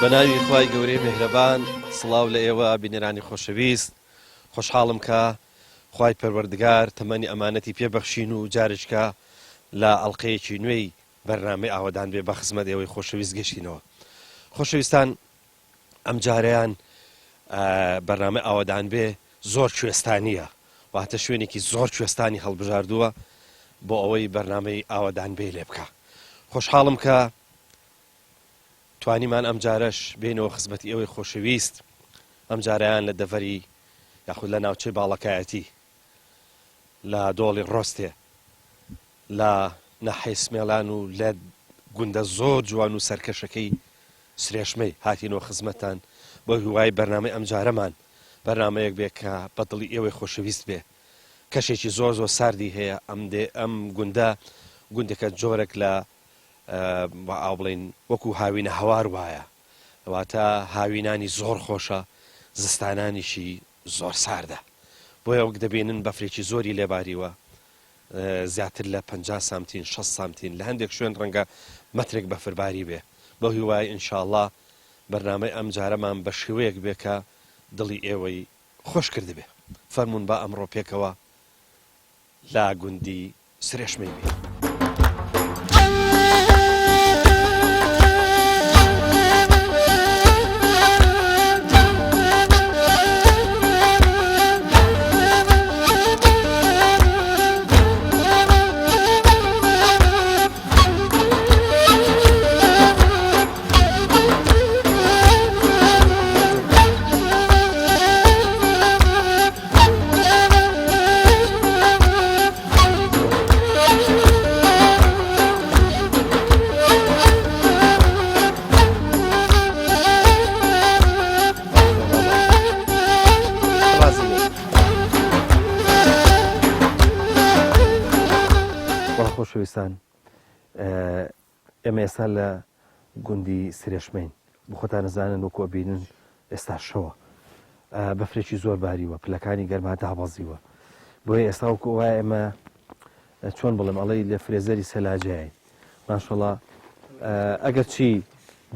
بەناوی خوای گەورەی میهرەبان سڵاو لە ئێوە بینەرانی خۆشەویست خۆشحاڵم کە خوای پەروەردگار تەمەنی ئەمانەتی پێبەخشین و جارێکە لە ئەڵقەیەکی نوێی بەرنامەی ئاوادان بێ بە خزمەت ئێوەی خۆشەویست گەشتینەوە. خۆشەویستان ئەم جارەیان بەرنامەی ئاوادان بێ زۆر کوێستانیە واتە شوێنێکی زۆر کوێستانی هەڵبژاردووە بۆ ئەوەی بەرنامەی ئاوادان بێ لێ بکە. خۆشحاڵم کە توانیمان ئەم جارەش بینەوە خزمەتی ئێوەی خۆشەویست ئەم جارەیان لە دەڤەری یاخود لە ناوچەی باڵەکایەتی لە دۆڵی ڕۆستێ لە ناحیەی سمێڵان و لە گوندە زۆر جوان و سەرکەشەکەی سرێشمەی هاتینەوە خزمەتان بۆ هیوای بەرنامەی ئەم جارەمان بەرنامەیەک بێ کە بەدڵی ئێوەی خۆشەویست بێ. کەشێکی زۆر زۆر ساردی هەیە ئەم گوندە گوندێکە جۆرێک لە ئاو بڵین وەکو هاوینە هەوار وایە واتە هاوینانی زۆر خۆشە زستانانیشی زۆر ساردە بۆیە وەک دەبینن بەفرێکی زۆری لێباریوە زیاتر لە 50 سامتین 6 سامتین لە هەندێک شوێن ڕەنگە مەترێک بەفرباری بێ بۆ هیوای ئینشاءڵڵا بەرنامەی ئەم جارەمان بە شێوەیەک بێ کە دڵی ئێوەی خۆش کرد بێ. فەرمونون بە ئەمڕۆ پێکەوە لا گوندی سرێشمەی بێ. خۆشەویستان ئێمە ئێستا لە گوندی سرێشمەین بۆ خۆتان نەزانن وەکو بینن ئێستا شەوە بەفرێکی زۆر باریوە پلەکانی گەرما دابەزیوە بۆیە ئێستا وەکو وایە ئێمە چۆن بڵێم ئەڵەی لە فرێزەری سەلاجایین ماشەڵڵا ئەگەر چی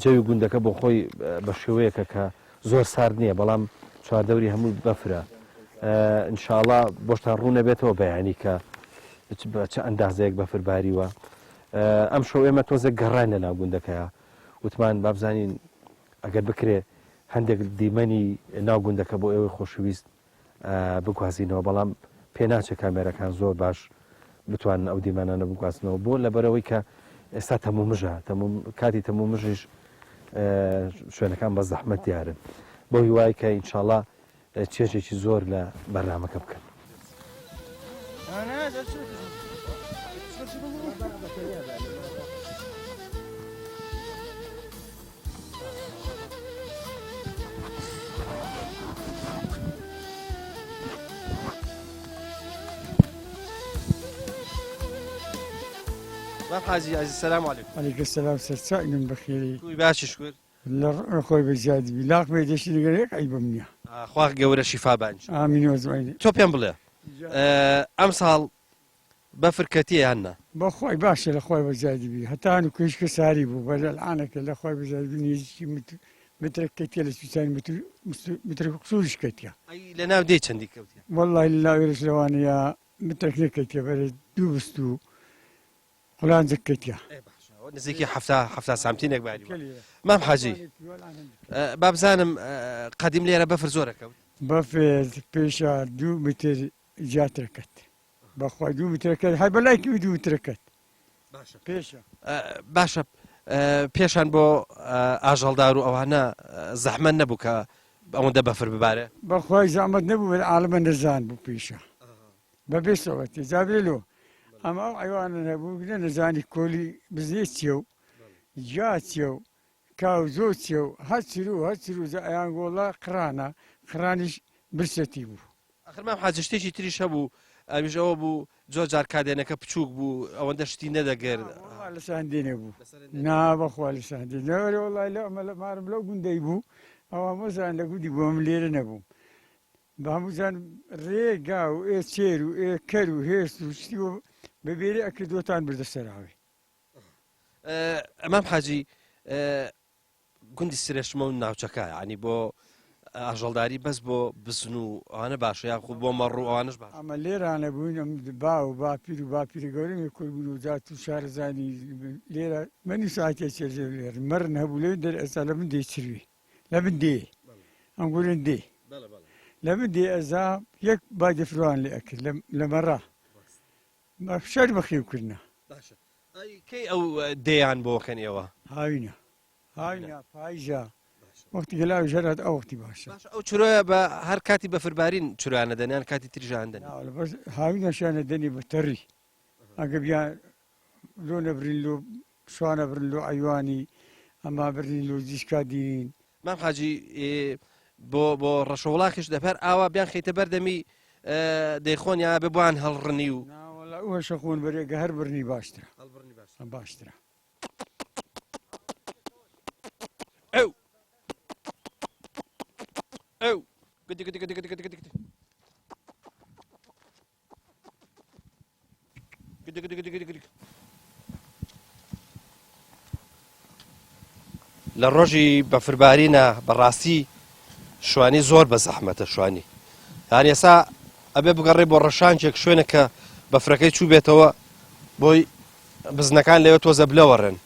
جەوی گوندەکە بۆ خۆی بە شێوەیەکە کە زۆر سارد نییە بەڵام چواردەوری هەموو بەفرە ئینشاءڵڵا بۆشتان ڕوو نەبێتەوە بەیانی کە چه ئەندازەیەک بەفرباریوە. ئەم شەو ئێمە تۆزە گەڕان لە ناو گوندەکەیە وتمان بابزانین ئەگەر بکرێ هەندێک دیمەنی ناو گوندەکە بۆ ئێوەی خۆشەویست بگوازینەوە بەڵام پێناچێت کامێرەکان زۆر باش بتوانن ئەو دیمانانە بگوازنەوە بۆ لەبەرەوەی کە ئێستا تەموو مژە کاتی تەموو مژیش شوێنەکان بە زەحمەت دیارن بۆ هیوای کە ئینشاءڵڵا چێژێکی زۆر لە بەرنامەکە بکەن. حاجی عزیز سلام علیکم. علیکم السلام سرچاینم بخیری. توی باشی شکر. خوی بزیادی بیلاق بیدشی دیگر یک عیبم نیا. خواه گوره شفا بانج. آمین و زمینی. تو پیم بله. ئەم ساڵ بەفر کەتیە یاننا بەخۆی باشە لە خۆی بەزادی بی هەتان و کشکە ساری بوو بە ئەلعانەکە لە خۆی بەزادی نێزی مترە کەتیە لە سوسانی متر سوورش کەتیە ئەی لە ناو دێ چەندی کەوتە والله لە لاوێرش لەوانەیە مترێک نەکەتیە بەرە دوو بست و قڵانجە کەتیە نزیکی هەفتا سامتینێک باری مام حاجی با بزانم قەدیم لێرە بەفر زۆرە کەوت بەفێر پێشە 2 متر جاترەکەت بەخوای 2 مترەکەت هەر بەلایکی 2 مترەکەت پێشە باشە پێشان بۆ ئاژەڵدار و ئەوانە زەحمەت نەبوو کە ئەوەندە بەفر ببارێ بەخوای زەحمەت نەبوو عالەمە نەزان بوو پێشە بەبێ سەوەتی جابێلۆ ئەمە ئەو ئەیوانە نەبوو نەزانی کۆلی بزێ چیە و جا چیە و کاو زۆ چیە و هەچر و ئەیان گۆڵا قڕانە قڕانیش برسەتی بوو ئەخر مام حاجی شتێکی تریش هەبوو ئەویش ئەوە بوو زۆر جار کادێنەکە بچووک بوو ئەوەندە شتی نەدەگەرد لە ساندێنێ بوو نا بەخوا لە ساندێن لەوەرە وڵای لە مارم لەو گوندەی بوو ئەوە مەزان لە گوندی بۆم لێرە نەبووم بە هەمووزان ڕێگا و ئێ چێر و ئێ کەر و هێست و شتی و بەبێرە ئەکردوتان بردە سەراوێ ئەمام حاجی گوندی سرێشمە و ناوچەکە ینی بۆ ئاژەڵداری بەس بۆ بزن و ئەوانە باشە یاخود بۆ مەڕوو ئەوانش باش ئەمە لێرانە بووین ئەم با و باپیر و باپیری گەورەی کوربوون و جات و شارزانی لێرە منی ساعتێ چێژێ لێر مەرن هەبوو لێ دەر ئێستا لە من دێ چروی لە من دێ ئەم گورن دێ لە من دێ ئەزا یەک باگەفران لێ ئەکرد لە مەڕا شەر بەخێوکردە کەی ئەو دەیان بۆکەنیەوە هاوینە پایژە وەختی گەلاوی ژەرات ئەو وەختی باشە ئەو چرۆیە بە هەر کاتی بەفربارین چرۆیانە دەنیان کاتی تریژیان دەن هاوینەشانە دەنی بە تەڕی ئەگە بیان لۆ نەبرین لۆ شوانە برن لۆ ئەیوانی ئەما برین لۆ زیشکا دین مام حاجی بۆ ڕەشەوڵاکیش دەپەر ئاوا بیان خەیتە بەردەمی دەیخۆن یا ببوان هەڵڕنی و ئەوە شەخۆن بەرێگە هەر برنی باشترە باشترە ئەو گدی گدی گدی گدی گدی گدی گدی گدی گدی گدی گدی لە ڕۆژی بەفربارینە بەڕاستی شوانی زۆر بە زەحمەتە شوانی یان ئێستا ئەبێ بگەڕێ بۆ ڕەشانچێک شوێنە کە بەفرەکەی چوو بێتەوە بۆی بزنەکان لەوێ تۆزە بلەوەڕێن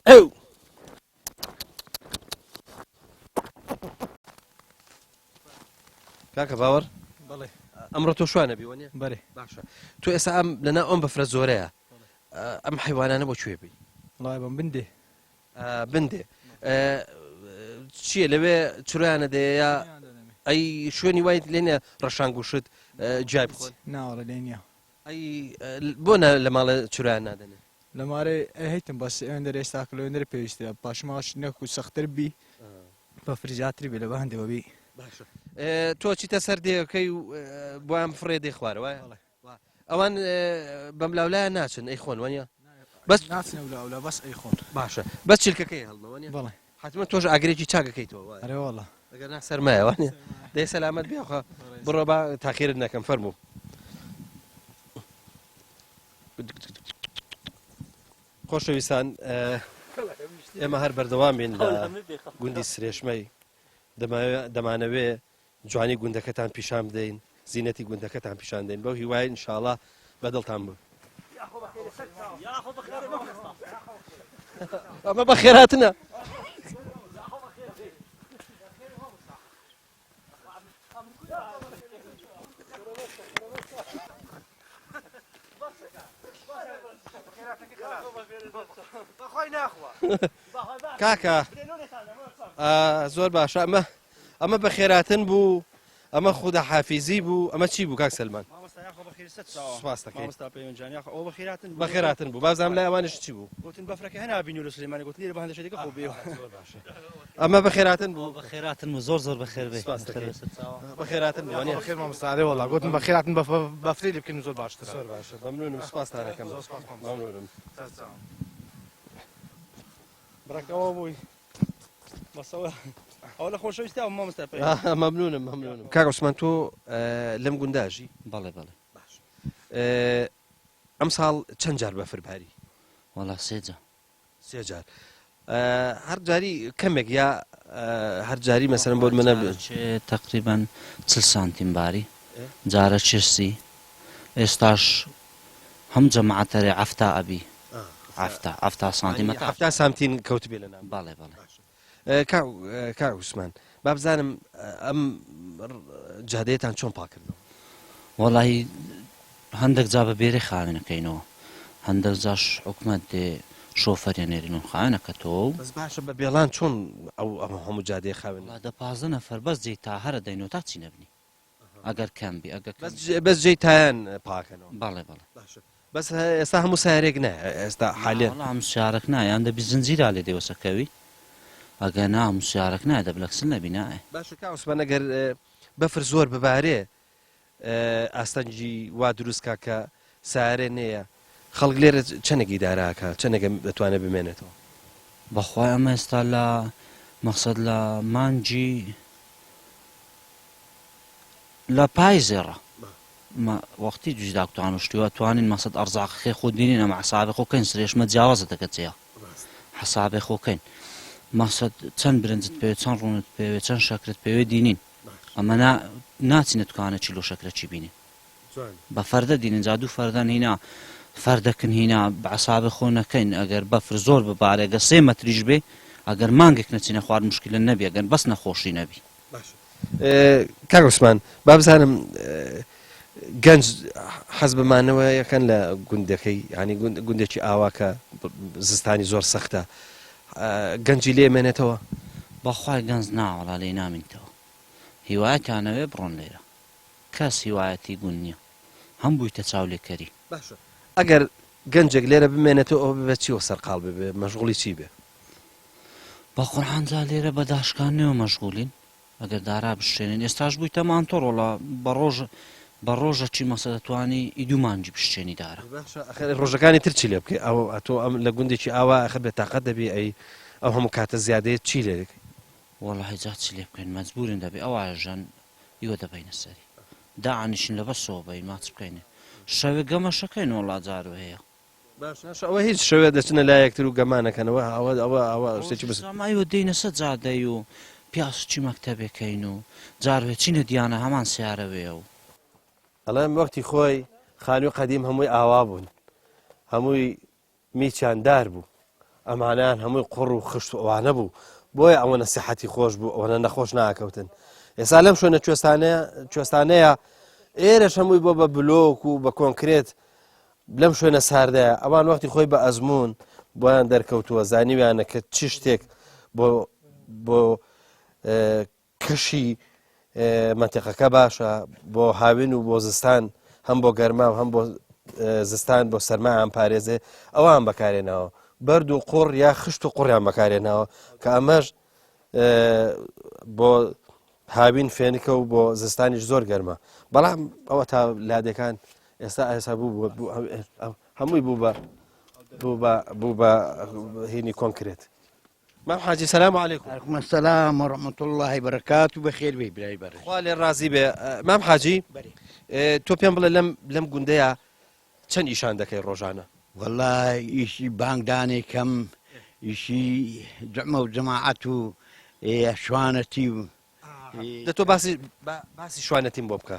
ئەو کاکە باوەڕ ئەمڕۆ تۆ شوانە بیوەنێ بەێ باشە تۆ ئێستا ئەم لەنا ئەم بەفرە زۆرەیە ئەم حیوانانە بۆ کوێ بی وڵای بم بندێ بندێ چییە لەوێ چرۆیانە دەیە ئەی شوێنی وای لێنە ڕەشان گوشت جای بخۆن ناوەڕە لێ نییە ئەی بۆ لە ماڵە چرایان نادەنێ لە مارێ هیتم بەس ئێوەن دەر ئێستاکە لە وێنەر پێویستە پاشماش نەک و سەختتر بی بە فریجاتری بێ لە بەهندەوە بی باشە تۆ چیتە سەر دێەکەی و بۆیان فڕێ دێ خوارە وایە ئەوان بەم لاولایە ناچن ئەی خۆن وانە بەس ناچنە ولا بەس ئەی خۆن باشە بەس چیلکەکەی هەڵنەوەنی بەڵێ حتممە تۆش ئاگرێکی چاکەکەیتەوە ئەرێ وڵە ئەگەر نا سەرمایەوانە دەی سەلامەت بێخە بڕۆ با تاخیرت نەکەم فەرموو خۆشەویستان ئێمە هەر بەردەوام بین لە گوندی سرێشمەی دەمانەوێ جوانی گوندەکەتان پیشان بدەین زینەتی گوندەکەتان پیشان دەین بەو هیوای ئینشاڵڵا بەدڵتان بوو ئەمە بە خێراتنە کاکە زۆر باشە ئەمە بە خێراتن بوو ئەمە خودە حافیزی بوو ئەمە چی بوو کاک سەلمان بە خێراتن بوو بازام لای ئەوانش چی بوو ئەمە بە خێراتن بوو بە خێراتن و زۆر بە خێر بێ بە خێراتن بوو خێر مامۆستادە وڵا گوتم بە خێراتن بەفری لێ بکەین زۆر باشتر زۆر باشە مەمنونم سوپاسدارەکەم مەمنونم بڕەکەەوە بووی بەسەوە ئەو لە خۆشەویستی ئەو مامۆستا پێ مەمنونم کاک عوسمان تۆ لەم گونداژی بەڵێ بەڵێ ئەم ساڵ چەند جار بەفرباری وەڵا سێجا سێ جار هەر جاری کەمێک یا هەر جاری مەسەرم بۆ منە تقریبان 40 سانتیم باری جارە چرسی ئێستاش هەم جەماعەتەرێ عەفتا ئەبی عەفتا سانتیمەتر هەفتا سامتین کەوت بێ لەنام بەڵێ بەڵێ کاک عوسمان با بزانم ئەم جادەیەتان چۆن پاکردەوە وەڵی هەندێک جا بە بێرەی خاوێنەکەینەوە هەندێک جاش حکومەت دێ شۆفەریانێرین و خاوێنەکەتەوە بەس باشە بە بێڵان چۆن ئەو هەموو جادەیە خاوێن دە 15 نەفەر بەس جێی تا هەرە دەینەوە تا چی نەبنی ئەگەر کەمبی ئەگەر بەس جێی تایان پاکەنەوە بەڵێ بەڵێ بەس ئێستا هەموو سارێک نە ئێستا حالێ هەم سیارەك نایان دەبی زنجیرا لێ دێوەسەکەوی ئەگەر نام سیارەك نایە دەبلەکسل نەبی نایە باشە کا عوسمان ئەگەر بەفر زۆر ببارێ ئاستەنجی وا دروستکە کە سارێ نەیە خەڵک لێرە چەندێکی داراکە چەندێکە دەتوانێت بمێنێتەوە بەخوای ئەمە ئێستا لە مەقسەد لە مانجی لە پای زێڕە وەختی دوژدا توانشتیوە توانین مەقسەد ئەرزاقەکەی خۆ دینین ئەمە حسابێ خۆکەین سرێشمە جیاوازە دەکەت جێە حسابێ خۆکەین مەقسەد چەند برنجت پێوێت چەند ڕوونت پێوێت چەند شەکرت پێوێت دینین ئەمە ناچینە توانە چیلۆ شەکرەی بینین بە فەردە دینین جا دوو فەردەن هینا فەردەکن هینا بەعسابێ خۆ نەکەین ئەگەر بەفر زۆر ببارێ گە 3 مەتریش بێ ئەگەر مانگێک نەچینە خوارد مشکلە نەبی ئەگەر بەس نەخۆشی نەبی کاک عوسمان با بزانم گەنج حەز بمانەوە یەکەن لە گوندەکەی ینی گوندێکی ئاواکە زستانی زۆر سەختە گەنجی لێ مێنێتەوە بەخوای گەنج ناوەڵا لێ نامینتەوە هیوایەتانەوێ بڕۆن لێرە کەس هیوایەتی گوند نییە هەم بوویتە چاولێکەری باشە ئەگەر گەنجێک لێرە بمێنێتەوە ئەو ببێت چیوە سەرقاڵ ببێ مەشغوڵی چی بێ بە قورحانجا لێرە بە داشکانەوە مەشغولین ئەگەر دارا بشتێنین ئێستاش بوویتە مانتۆڕۆڵە بە ڕۆژەکی مەسە دەتوانی ئیدو مانجی بشتێنی دارە ڕۆژەکانی تر چی لێ بکەی ئەو ئەتۆ ئەم لە گوندێکی ئاوا ئەخە بێت تاقەت دەبی ئەو هەموو کاتە زیادەیە چی لێ دەکەی وەڵی جا چی لێ بکەین مەجبورین دەبێ ئەوە ژەن ئیوە دەبینە سەری داعانیشین لە بەسەوە بین ماچ بکەینێ شەوێ گەمەشەکەین وڵا جارو هەیە ئەوە هیچ شەوێ دەچنە لا یەکتر و گەمانەکەنەوە ئەوە شتێکی بس مایوە دێنە سە جادەی و پیاسچی مەکتەبێکەین و جاروێ چینە دیانە هەمان سیارەوێ و ئەڵێم وەختی خۆی خانی و قەدیم هەمووی ئاوا بوون هەمووی میچاندار بوو ئەمانیان هەمووی قوڕ و خشت و ئەوانە بوو بۆیە ئەوە نەسیحەتی خۆش بوو ئەوەنە نەخۆش ناکەوتن ئێستا لەم شوێنە کوێستانەیە ئێرەش هەمووی بۆ بە بلۆک و بە کۆنکرێت لەم شوێنە ساردەیە ئەوان وەختی خۆی بە ئەزمون بۆیان دەرکەوتووە زانیویانە کە چی شتێک بۆ کەشی منتیقەکە باشە بۆ هاوین و بۆ زستان هەم بۆ گەرما و هەم بۆ زستان بۆ سەرمایان پارێزێ ئەوان بەکارێنەوە بەرد و قوڕ یا خشت و قوڕیان بەکارێنەوە کە ئەمەش بۆ هاوین فێنکە و بۆ زستانیش زۆر گەرمە بەڵام ئەوە تا لادەکان ئێستا بوو هەمووی بوو بە هینی کۆنکرێت مام حاجی سلام علیکم عليكم السلام ورحمة الله وبركاته بخير بي بلاي برش خوا لێ ڕازی بێ مام حاجی تۆ پێم بڵێ لەم گوندەیە چەند ئیشان دەکەی ڕۆژانە والله إشي بانكداني كم إشي زعمة وجماعته شوانتي دەتۆ باسی شوانەتیم بۆ بکە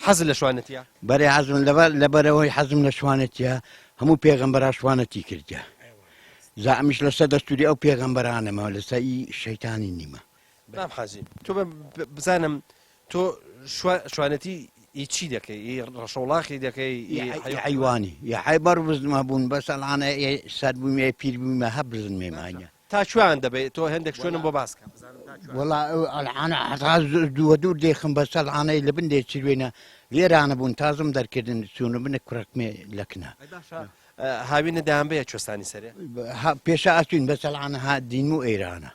حەزت لە شوانەتیە بري حزم لبروي حزم لشوانتيا همو بيغمبرا شوانتي كرجا زعمش لسا دستوري أو بيغمبرانا ما لسا إي شيطاني نيما مام حاجی تۆ بزانم تۆ شوانەتی چی دەکەی ڕەشەوڵاقی دەکەی حيواني يا حيبر بزن بون بس الآن ساد بومي بير بومي هبزن ميمانيا تا شوان دەبێت تۆ هەندێک شوێنم بۆ باس کە والله الآن حتى دور ديخن بس الآن اللي بندي تشوينا غير أنا بون تازم در كدن سونو بنكرك مي لكنا هاوینە دایان بەیە کوێستانی سەرێ بيشا أسوين بس الآن ها دين مو إيرانا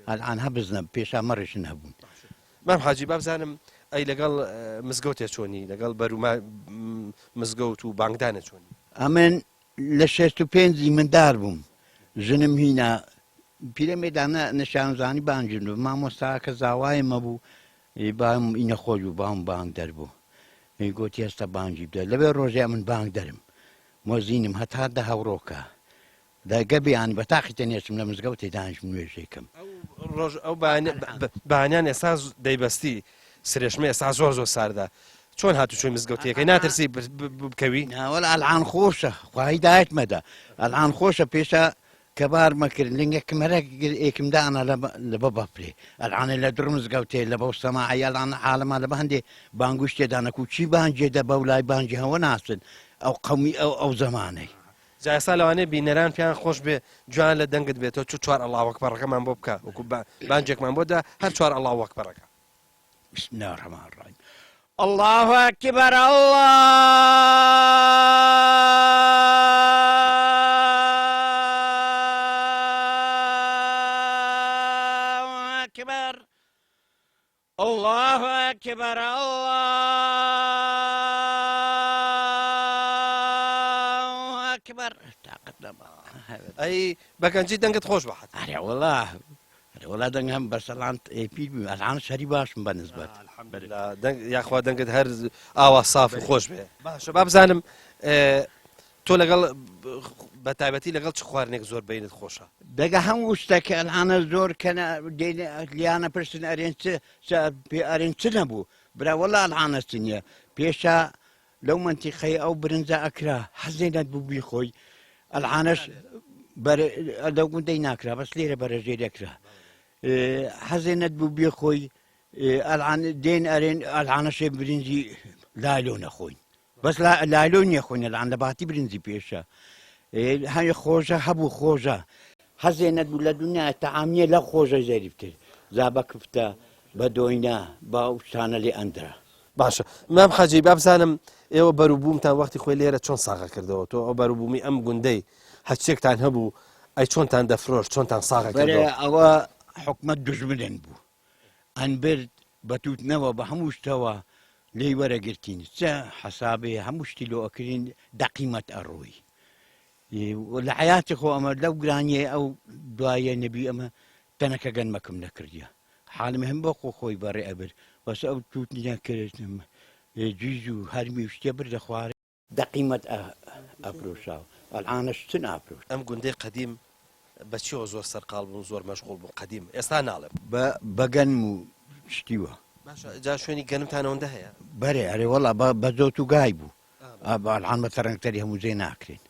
الآن هبزنا بيشا مرش نهبون مام حاجی با بزانم ئەی لەگەڵ مزگەوتێ چۆنی لەگەڵ بەروما مزگەوت و بانگدانە چۆنی أمن لشيستو بينزي من داربهم جنم هنا پیرەمێدانە نەشانزانی بانجن و مامۆستاکە زاوایمە بوو بام ئینە خۆش و باوم بانگ دەربوو گوتی هێستا بانگی بدە لەبێ ڕۆژێ من بانگ دەرم مۆزینم هەتا دە هەوڕۆکە دەگە بیان بە تاقی تەنێچم لە مزگەوت دانیشم نوێژێکم ڕۆژ ئەو بانیان ئێستا دەیبەستی سرێشمە ئێستا زۆر ساردا چۆن هاتوچۆی مزگەوتیەکەی ناترسی بکەوی ناوەڵ ئەلعان خۆشە خوای دایەتمەدا ئەلعان خۆشە پێشە کەبار مەکرد لنگە کمەرە ئێکمدانە لە بە بەپرێ ئەلعانە لە در مزگەوتێ لە بەو سەماعی ئەلعان عالەما لە بە هەندێ بانگوش تێدانەکو و چی بانجێدە بەو لای بانجی هەوە ناسن ئەو قەومی ئەو زەمانەی جا ئێستا لەوانەیە بینەران پێیان خۆش بێ جوان لە دەنگت بێتەوە چوار ئەڵڵاو ئەکبەرەکەمان بۆ بکە وەکو بانجێکمان بۆدا هەر چوار ئەڵڵاو ئەکبەرەکە بسم الله الرحمن الرحيم الله أكبر الله أكبر الله أكبر الله أكبر ئەی بەگەنجی دەنگت خۆش بەحەت والله دەنگم بەرسەڵان پیر ئەلعان شەری باشم بەنسبەت یاخوا دەنگت هەر ئاوا صاف و خۆش بێ باشە با بزانم تۆ لەگەڵ بە تایبەتی لەگەڵ چ خواردنێک زۆر بینت خۆشە دەگە هەموو شتێکە ئەلعانە زۆر کەنە لیانە پرسن پێ ئەرێن چ نەبوو براوەڵا ئەلعانەست نییە پێشە لەو منتیقەی ئەو برنجە ئەکرا حەزێنەت بوو بیخۆی ئەلعانەش لەو گوندەی ناکرا بەس لێرە بەرەژێرەکرا حەزێنەت بوو بێخۆی دێن ئەرێن ئەلعانەشێ برنجی لایلۆ نەخۆین بەس لایلۆ نییەخۆین ئەلعان لە باتی برنجی پێشە هەیە خۆشە هەبوو خۆشە حەزێنەت بوو لە دنیا تەعامیە لە خۆشە زەریفتر زابە کفتە بە دۆینە با شتانە لێ ئەندرا باشە مام حەجی با بزانم ئێوە بەروبوومتان وەختی خۆی لێرە چۆن ساغە کردەوە تۆ ئەو بەروبوومی ئەم گوندەی هەچێکتان هەبوو ئەی چۆنتان دەفرۆش چۆنتان ساغە کردەوە ئەوە حکومەت دژمنن بوو ئەنبرد بەتوتنەوە بە هەموو شتەوە لێی وەرەگرتین چە حەسابێ هەموو شتی لۆ ئەکرین دەقیمەت ئەڕۆی لە حیاتی خۆ ئەمە لەو گرانیە ئەو دوایە نەبی ئەمە تەنەکە گەنمەکەم نەکردیە حالم هەم بە خۆی بەڕێ ئەبر بەس ئەو تووتنی نەکردم جیز و هەرمی شتێ بردە خوارێ دەقیمەت ئەپرۆشاوە ئەلعانەش چن ئاپرۆش ئەم گوندەی قەدیم بەچیەوە زۆر سەرقاڵ بوون زۆر مەشغوڵ بوون قەدیم ئێستا ناڵێم بەگەنم و شتیوە باشە جا شوێنی گەنمتانەوەندە هەیە بەرێ ئەرێ وەڵا بە زۆت و گای بوو ئەلعان بە تەرەنگتەری هەموو جێ ناکرێن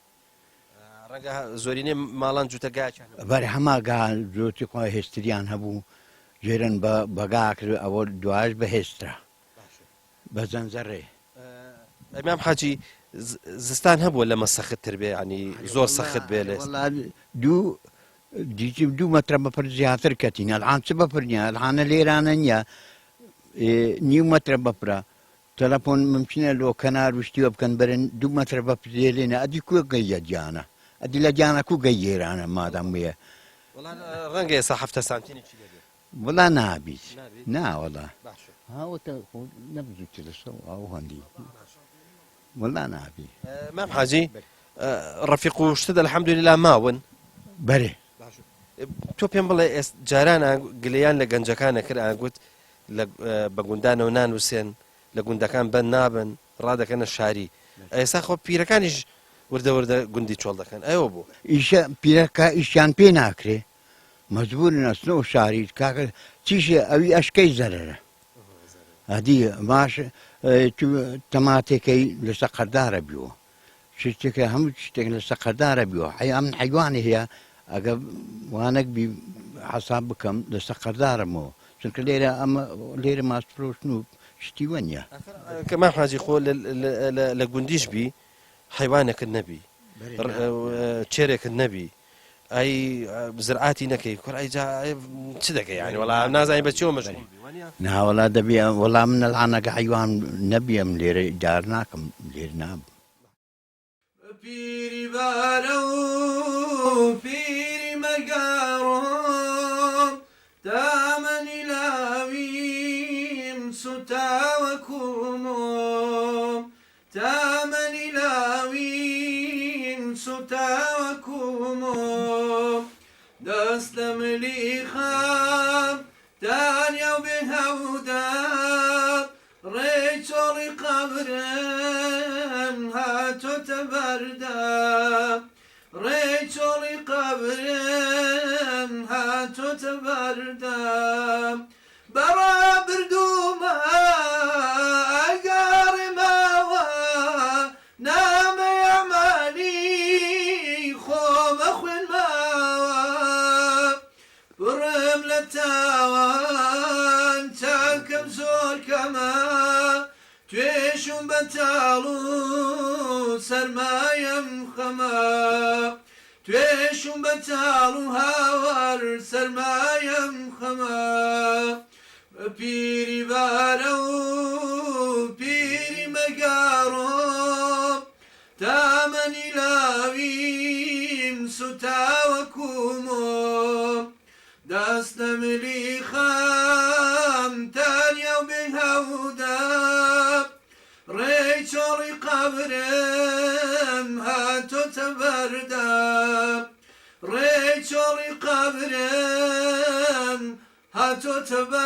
ڕەنگە زۆرینێ ماڵان جوتە گاچان بەرێ هەما گا زۆتی خۆی هێستریان هەبوو ژێرن بەگا کرد ئەوە دوایش بەهێسترا بە زەنجەڕێ ئەمام حاجی زستان هەبووە لەمە سەختتر بێ ینی زۆر سەخت بێ لێ دوو مەترە بەپەر زیاتر کەتین ئەلعان چ بەپرنیە ئەلعانە لێرانە نییە نیو مەترە بەپرە تەلەفۆن ممکنە لۆ کەنار وشتیوە بکەن بەرن دوو مەترە بەپێلێنە ئەدی کوێ گەیە گیانە ئەدی لە گیانە کو گەی ئێرانە مادام وێ ڕەنگە ئێستا هەفتە سانتینی وڵا نابیت ناوەڵا هاوتە نەبزووتی لەسەر ئەو هەندی وڵا نابی مام حاجی ڕەفیق و شتت الحەمدولله ماون بەرێ تۆ پێم بڵێ جاران گلەیان لە گەنجەکانە کرد ئاگوت بە گوندانەوە نانووسێن لە گوندەکان بەن نابن ڕادەکەنە شاری ئێستا خۆ پیرەکانیش وردە وردە گوندی چۆڵ دەکەن ئەوە بوو پیرەکە ئیشیان پێ ناکرێ مەجبورن ئەچنەوە شاری کاکە چیشە ئەوی ئەشکەی زەرەرە ئەدی باش تەماتێکەی لە سەقەردارە بیوە شتێکە هەموو شتێک لە سەقەردارە بیوە من حیوانی هەیە ئەگە وانەک بی حەساب بکەم لە سەقەردارمەوە چونکە لێرە ئەمە لێرە ماسفرۆشن و شتیوە نییە کەما حاجی خۆ لە گوندیش بی حیوانێکت نەبی چێرێکت نەبی ئەی زرعاتی نەکەی کوڕ ئەیجا چ دەکەی ینی وەڵا نازانین بە چێوە مەشغوڵ بی ناوەڵا دەبێ وەڵام من ئەلعانەکە حیوان نەبیەم لێرە جار ناکەم لێر نابم پیری بارە و پیری مەگاڕۆم دامەنی لاویم سوتاوە کومۆم دامەنی لاویم سوتاوە کومۆم دست ملی خام دنیا به هودا ریچولی قبرم هاتو تبردا ریچولی قبرم هاتو تبردا برابر دوما اگر ماوا نام یعمانی خوم خوین ماوا برم لتاوان تاکم زور کما تویشون بتالو سرمایم خما تویشون بتالو هاور سرمایم خما پیری بارو پیری مگارو تامنی لاویم ستا و کومو دستم لی خام تانیا و به هودا ریچولی قبرم هاتو تبردا ریچولی قبرم هاتو تبردا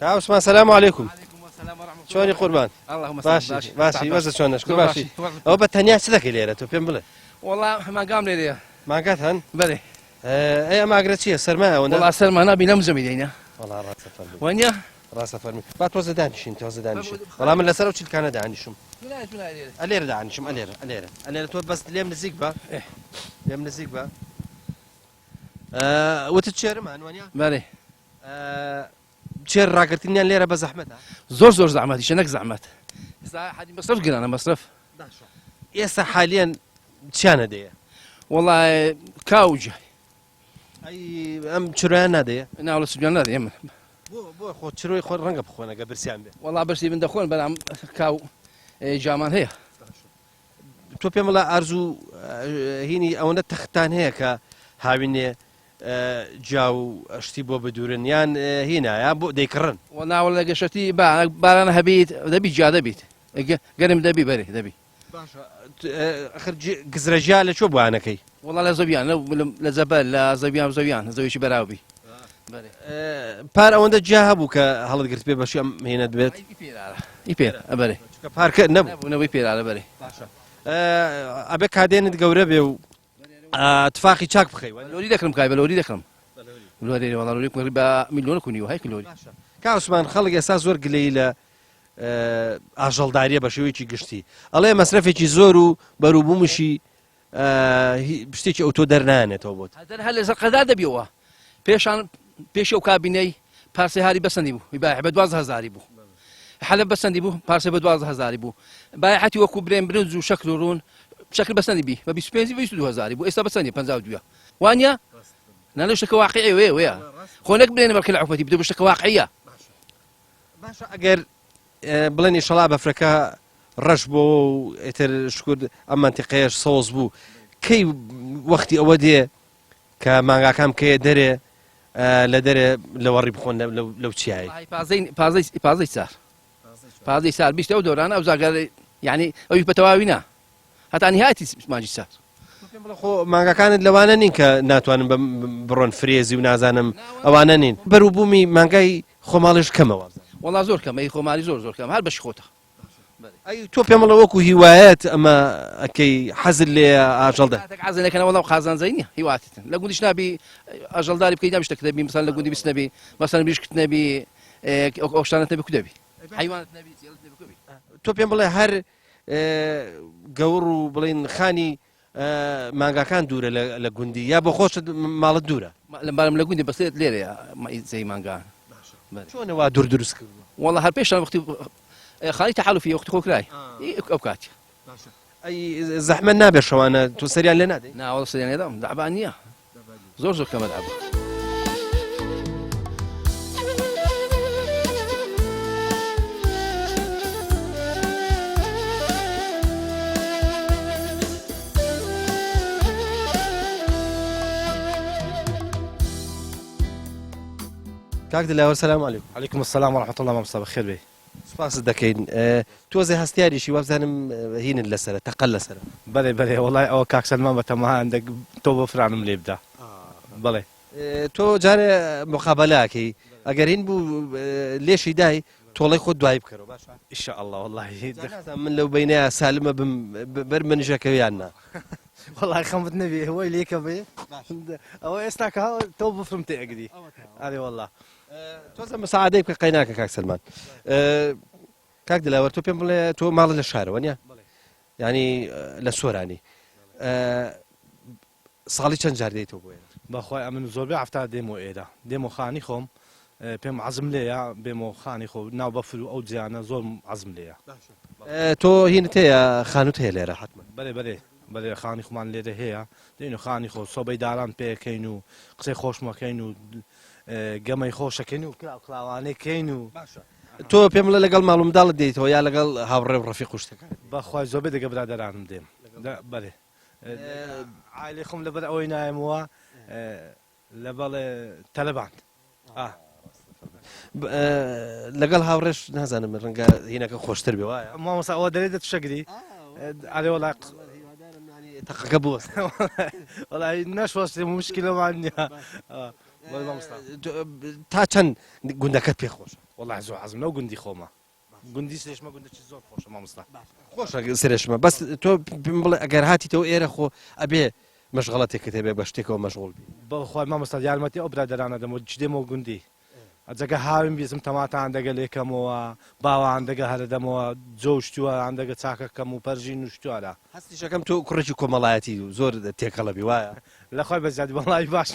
عثمان السلام عليكم. عليكم السلام ورحمة الله. شلوني قربان؟ اللهم باشي باشي وزة شلون نشكر باشي. أو بتهنيها سذاك ليرة توبين بله. والله ما قام لي ما قاتهن؟ بلي. أي ما قرأت شيء سرماء ولا؟ والله سلمى أنا بنمزم يدينا. والله راسه فرمي. وين راسه فرمي. بعد توزع دانشين توزع دانشين. والله من الأسرة وشيل كان دانشهم. من أليرة دانشهم أليرة توب بس اليوم نزيق با. إيه. اليوم نزيق با. وتتشير مع عنوانيا؟ بلي. تشير راقرتني ليرة بزحمتها. زور زحمات شنك زحمات. حد مصرف قلنا أنا مصرف. يسا حاليا شانه دي. والله كاوج. أي أم شريان هذا. أنا ولا سجان هذا يمن. بو خو شروي خو رنقب خونا قبل سيان به. والله بس يبن دخون بلعم كاو جامان هي. توبيا ملا أرزو هيني أو نتختان هيك هاويني جاو اشتبوا بدورن يان هنا يا بو ديكرن. والله ولا قشتي بارنا هبيت دبي جا دبيت. قرم دبي بري دبي. آخر قزرجال شو بوانا كي؟ والله لا زبيان لا زبال لا زبيان زوي شي براوبي. بار أوندا جاهبو كهلا قرت بيه بشي هنا دبيت. يبير أبري. بار كنبو. نبي يبير على بري. أبيك هادين تقورب يو تفاقي شاك بخي. لوري دكرم كاي بلوري دكرم. لوري والله لوري قريبا مليون كونيو هاي كلوري. كعثمان خلق أساس زور قليلة عجل دارية بشوي شيء قشتي. الله مصرفي شيء زورو بروبو مشي بشتي أوتو درنانة توبوت. هذا هل زقداد بيوه. پیش او کابینه پارسه هاری بسندی بو میباع به 12000 بو حلب بسندی بو پارسه به 12000 بو بایعتی وکو بریم برنز و شکل رون شکل بسندی بی و 25 و 22000 بو استا بسندی 52 وانيا نالو شك واقعي ويا خونك بلين بالكل عفوتي بدو بشك واقعيه باشا اگر بلين ان شاء الله بافريكا رشبو اتر شكر اما انتقاش صوص بو كي وقتي اودي كما كام كي دري لدري لو ريب خونا لو تشاي بازي سار بيشتو دوران او زاغر يعني او بتواوينا حتى نهايتي ماجي سار خۆ مانگەکانت لەوانە نین کە ناتوانن بڕۆن فرێزی و نازانم ئەوانە نین بەروبوومی مانگای خۆماڵیش کەمەوە وڵا زۆر کەم ئەی خۆماری زۆر کەم هەر بەشی خۆتە ئەی تۆ پێم بڵێ وەکو هیوایەت ئەمە ئەکەی حەزت لێ ئاژەڵدە حەزێنەکەنە وەڵام قازانجەی نییە هیواتتن لە گوندیش نابی ئاژەڵداری بکەی نابی شتێک دەبی مەسەڵەن لە گوندی بیست نەبی مەسەڵەن بیشکت نەبی ئەو شتانت نەبی کو دەبی حیوانت نەبی جێڵت نەبی کو دەبی تۆ پێم بڵێ هەر گەور و بڵین خانی مانگاکان دوورە لە گوندی یا بۆ خۆشت ماڵت دوورە لەمبارم لە گوندی بەسێت لێرەیە زەی مانگان چۆنەوە دوور دروست کرد وڵا هەر پێشان وەختی خانی تەحالوفی وەختی خۆکرای ئەو کاتی ئەی زەحمە نابێت شەوانە تۆ سەریان لێ نادەی ناوەڵ سەریان لێدام دەعبان نییە زۆر کەمە دەعبان کاک دلاوەر سەلام عەلیکوم عليكم السلام ورحمة الله وبركاته بخير بي سپاست دەکەین تۆزێ هەستیاریشی وابزانم هینت لەسەرە تەقەل لەسەرە بلي والله أو كاك سلمان بتما عندك تو بفرانم لي بدا بلي تۆ جارێ مقابلەکەی ئەگەر هین بوو لێشی دای تۆڵی خۆ دوای بکەرەوە باشە إن شاء الله والله من لەو بینەیە سالمە بەر منیژەکەویان نا والله خمت نبي هو ليك بي أو استاك تو بفرمت أقدي هذه والله تۆزە مەساعدەی بکە قەیناکە کاک سەلمان کاک دلاوەر تۆ پێم بڵێ تۆ ماڵە لە شارەوە نیە ینی لە سۆرانی ساڵی چەند جار دێیتەوە بۆ ئێرە بەخوای ئەمن زۆر بێ هەفتە دێمۆ خانی خۆم پێم عەزم لێیە بێمۆ خانی خۆ ناو بەفر و ئەو جیانە زۆر عەزم لێیە تۆ هینت هەیە خانوت هەیە لێرە حتمما بەێ خانی خۆمان لێرە هەیە دێن و خانی خۆ سۆبەی داران پێکەین و قسەی خۆشمەکەین و گەمەی خۆشەکەین و کلااوانەکەین و تۆ پێم لە لەگەڵ ماڵ منداڵت دێیتەوە یا لەگەڵ هاوڕێ ڕەفیق خوشتەکە بەخوای زۆر بێ دەگە برادەرانم دێم بەێ عایلی خۆم لەبەر ئەوەی نایمەوە لەبەڵ تەلەبان لەگەڵ هاوڕێش نازانم ڕەنگە هینەکە خۆشتر بێ وایە مامۆستا ئەوە دەرێت دەتشەگری ئالێ وڵای تەقەکە بووە وڵای نەشوەستی مشکلەمان نییە تا چەند گوندەکەت پێ خۆشە وڵای زۆر عەزم لەو گوندی خۆمە گوندی سرێشمە گوندێکی زۆر خۆشە مامۆستا خۆشە سرێشمە بەس تۆ پێم بڵێ ئەگەر هاتیتەوە ئێرە خۆ ئەبێ مەشغەڵەتێکت هەبێ بە شتێکەوە مەشغوڵ بی بەخوای مامۆستا یارمەتی ئەو برادەرانە دەمەوە چدێمەوە گوندی ئەجەگە هاویم بیزم تەماتان دەگە لێکەمەوە باوان دەگە هەرە دەمەوە جۆ شتووە ئەان دەگە چاکەکەم و پەرژین و شتووەرە هەستیشەکەم تۆ کوڕێکی کۆمەڵایەتی و زۆر تێکەڵەبی وایە لەخوای بەزیادی بەڵی باش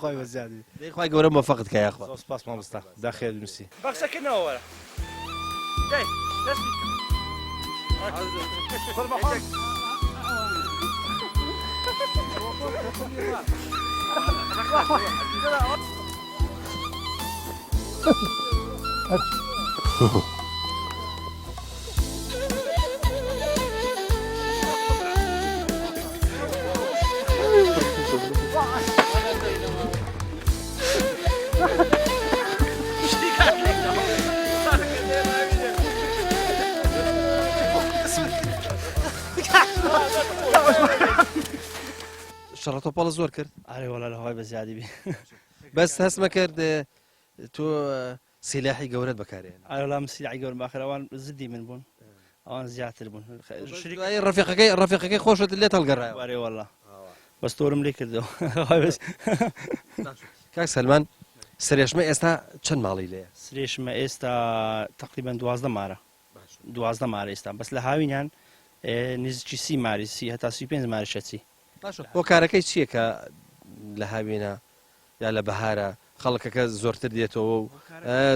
خۆی بەزیادی خی گەورە مەفەقت کە یاخوا سپاس مامۆستا داخێر نووسی بەخشەکەنەوە وەرە شەڕەتۆپەڵە زۆر کرد ئارێ وەڵا لەخوای بەزیادی بی بەس هەستمە کرد تۆ سیلاحی گەورەت بەکارێن ئارەڵام سیلعی گەورم باخر ئەوان زدی من بوون ئەوان زیاتر بوون ڕفیقەکەی خۆشت لێت هەڵگەڕایە وارێ وەڵا بەس تۆرم لێ کردەوە کاک سەلمان سرێشمە ئێستا چەند ماڵی لێە سرێشمە ئێستا تقریبان 12 مارە 12 مارە ئێستا بەس لە هاوینیان نزیکی 30 ماری هەتا 35 ماری شەچی بۆ کارەکەی چییە کە لە هاوینە یا لە بەهارە خەڵکەکە زۆرتر دێتەوە و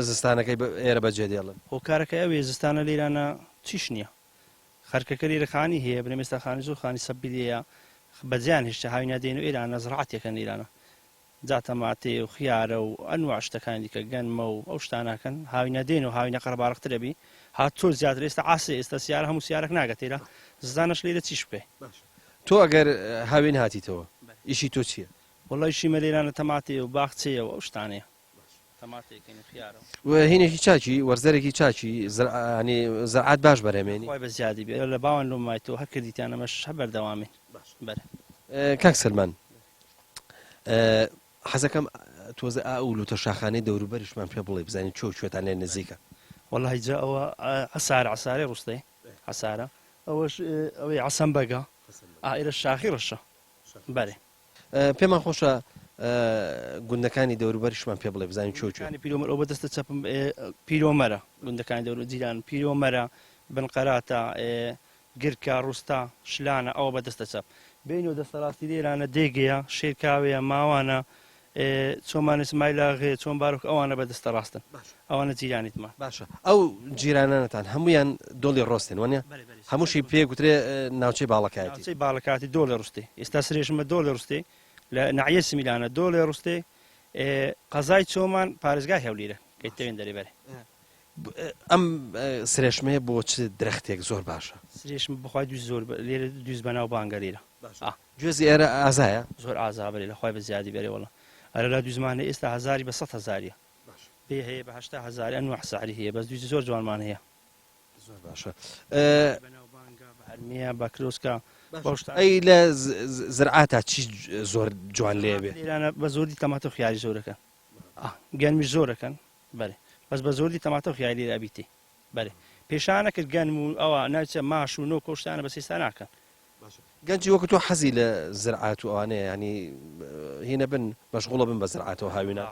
زستانەکەی ئێرە بەجێ دێڵن هۆکارەکە ئەوێ زستانە لێرانە چیش نییە خەرکەکە لێرەخانی هەیە بنە ئێستا خانی زۆر خانی سەبیلەیە بەجیان هێشتا هاوینە دێن و ئێرانە زڕعاتێکەکەن ئێرانە جاتەماتێ و خیارە و ئەنواع شتەکانی دیکە گەنمە و ئەو شتانەکەن هاوینە دێن و هاوینە قەرەباڵغترە بی هات تۆ زیاتر ئێستا ئاسێ ئێستا سیارە هەموو سیارەك ناگەت ئێرە زستانەش لێرە چیش بکەی تۆ ئەگەر هاوین هاتیتەوە ئیشی تۆ چییە وڵی شیمە لێرانە تەماتێ و باخچەیە و ئەو شتانەیە تەماتێکەکەین خیارە هینێکی چاچی وەرزەرێکی چاچی زەرعات باش بەرەمێنی خۆی بە زیادی بێ لە باوان لۆمایتەوە هەر کردیتیانەمەش هە بەردەوامین بەرە کاک سلمان حەزەکەم تۆزە ئاولوتە شاخانەی دەوروبەریشمان پێ بڵێ بزانین چۆ کوێتان لێ نزیکە والله جا ئەوە عسارە ڕوستەی عسارە ئەوەش ئەوەی عسەم بەگە ئائرە شاخی ڕەشە بەرێ پێمان خۆشە گوندەکانی دەوروبەریشمان پێ بڵێ بزانین چۆ ینی پیرۆمەر ئەو بەدەستە چەپم پیرۆمەرە گوندەکانی دەورو جیران پیرۆمەرە بنقەراتە گرکە ڕووستا شلانە ئەوە بەدەستە چەپ بینەوە دەستە ڕاستی لێرانە دێگەیە شێرکاوەیە ماوانە چۆمان سمایلاغێ چۆن باروک ئەوانە بەدەستە ڕاستن ئەوانە جیرانیتمان باشە ئەو جیرانانتان هەمویان دۆڵی ڕۆستن وانە هەمووشی پێ گوترێ ناوچەی باڵەکایەتی باڵەکاتی دۆڵی ڕوستی ئێستا سرێشمە دۆڵی ڕوستی لە نعیە سمیلانە دۆڵی ڕوستی قەزای چۆمان پارێزگای هەولیرە کەیتەوێن دەری بەرێ ئەم سرێشمەیە بۆ چ درەختێک زۆر باشە سرێشم بخوای دوی زۆر لێرە دووز بەناو بانگەریرە گوێزی ئێرە ئازایە زۆر ئازابێ لە خخوای بە زیادی بەرێ وڵە ئەرە لە دوزمانە ئێستا هزاری بە 100,000 پێ هەیە بە 80,000 ئەنوە حساری هەیە بەس دوی زۆر جوانمان هەیە زۆر باشە هەرمیە بە کرۆسکە ئەی لە زرعاتە چی زۆر جوان لێ بێ ئێرانە بە زۆری تەماتە و خیاری زۆرەکەن گەنمیش زۆرەکەن بەرێ بەس بە زۆری تەماتە و خیاری رابیتی بەرێ پێشانە کرد گەنم و ئەوە ناوچە ماش و نۆ کۆشتانە بە سێستا ناکەن گەنجی وەکو تۆ حەزی لە زرعات و ئەوانەیە ینی هینە بن مەشغوڵە بن بە زرعاتەوە هاوینە